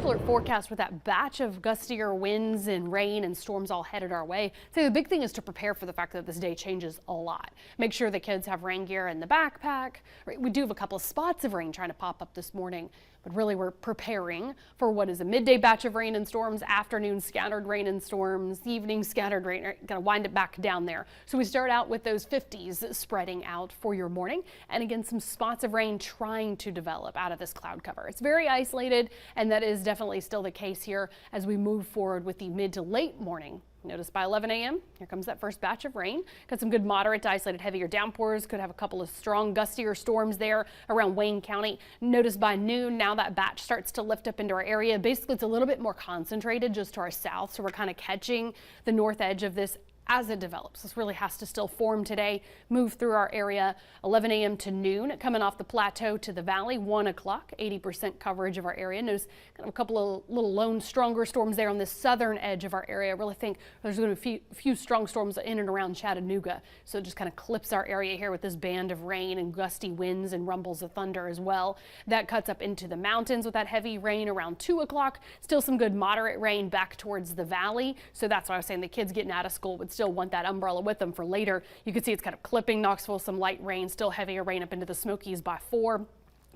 first alert forecast with that batch of gustier winds and rain and storms all headed our way. So the big thing is to prepare for the fact that this day changes a lot. Make sure the kids have rain gear in the backpack. We do have a couple of spots of rain trying to pop up this morning, but really we're preparing for what is a midday batch of rain and storms, afternoon scattered rain and storms, evening scattered rain. Going to wind it back down there. So we start out with those 50s spreading out for your morning, and again some spots of rain trying to develop out of this cloud cover. It's very isolated, and that is definitely still the case here as we move forward with the mid to late morning. Notice by 11 a.m. here comes that first batch of rain. Got some good moderate to isolated heavier downpours. Could have a couple of strong gustier storms there around Wayne County. Notice by noon now that batch starts to lift up into our area. Basically it's a little bit more concentrated just to our south, so we're kind of catching the north edge of this as it develops. This really has to still form today, move through our area 11 a.m. to noon, coming off the plateau to the valley 1 o'clock, 80% coverage of our area. Notice kind of a couple of little lone stronger storms there on the southern edge of our area. I really think there's going to be a few strong storms in and around Chattanooga. So it just kind of clips our area here with this band of rain and gusty winds and rumbles of thunder as well. That cuts up into the mountains with that heavy rain around 2 o'clock. Still some good moderate rain back towards the valley. So that's why I was saying the kids getting out of school would still want that umbrella with them for later. You can see it's kind of clipping Knoxville, some light rain, still heavier rain up into the Smokies by 4.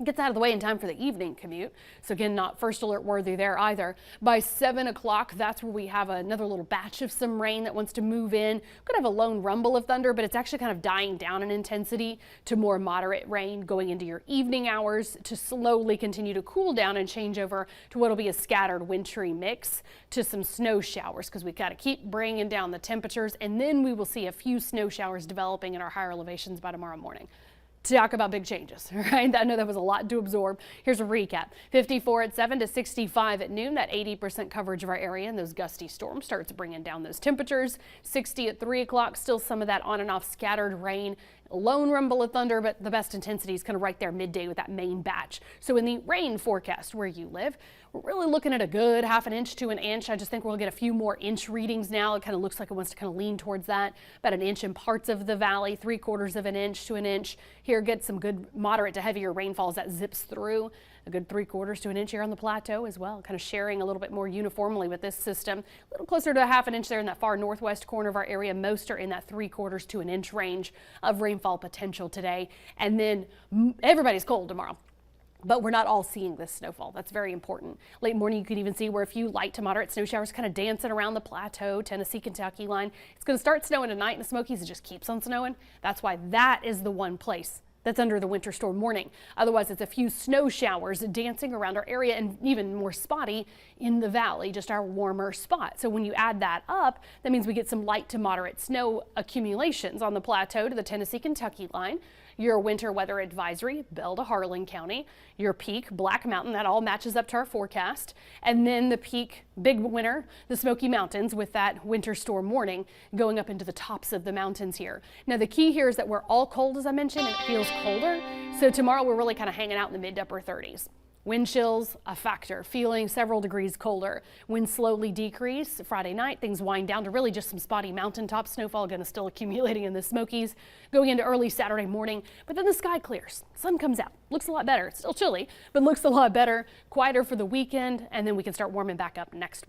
Gets out of the way in time for the evening commute. So again, not first alert worthy there either. By 7 o'clock, that's where we have another little batch of some rain that wants to move in. Could have a lone rumble of thunder, but it's actually kind of dying down in intensity to more moderate rain going into your evening hours to slowly continue to cool down and change over to what will be a scattered wintry mix to some snow showers, because we've got to keep bringing down the temperatures, and then we will see a few snow showers developing in our higher elevations by tomorrow morning. Talk about big changes, right? I know that was a lot to absorb. Here's a recap. 54 at 7 to 65 at noon. That 80% coverage of our area and those gusty storms starts bringing down those temperatures. 60 at 3 o'clock. Still some of that on and off scattered rain. A lone rumble of thunder, but the best intensity is kind of right there midday with that main batch. So in the rain forecast where you live, we're really looking at a good ½ an inch to an inch. I just think we'll get a few more inch readings now. It kind of looks like it wants to kind of lean towards that. About an inch in parts of the valley, 3/4 of an inch to an inch. Here, get some good moderate to heavier rainfalls that zips through. A good 3/4 to an inch here on the plateau as well, kind of sharing a little bit more uniformly with this system. A little closer to ½ an inch there in that far northwest corner of our area. Most are in that 3/4 to an inch range of rainfall potential today. And then everybody's cold tomorrow. But we're not all seeing this snowfall. That's very important. Late morning, you can even see where a few light to moderate snow showers kind of dancing around the plateau, Tennessee, Kentucky line. It's going to start snowing tonight in the Smokies. It just keeps on snowing. That's why that is the one place that's under the winter storm warning. Otherwise, it's a few snow showers dancing around our area and even more spotty in the valley, just our warmer spot. So when you add that up, that means we get some light to moderate snow accumulations on the plateau to the Tennessee, Kentucky line. Your winter weather advisory, Bell to Harlan County. Your peak, Black Mountain, that all matches up to our forecast. And then the peak, big winter, the Smoky Mountains with that winter storm warning going up into the tops of the mountains here. Now the key here is that we're all cold, as I mentioned, and it feels colder. So tomorrow we're really kind of hanging out in the mid to upper 30s. Wind chills, a factor, feeling several degrees colder. Winds slowly decrease. Friday night, things wind down to really just some spotty mountaintop snowfall, going to still accumulating in the Smokies going into early Saturday morning. But then the sky clears. Sun comes out. Looks a lot better. It's still chilly, but looks a lot better. Quieter for the weekend, and then we can start warming back up next week.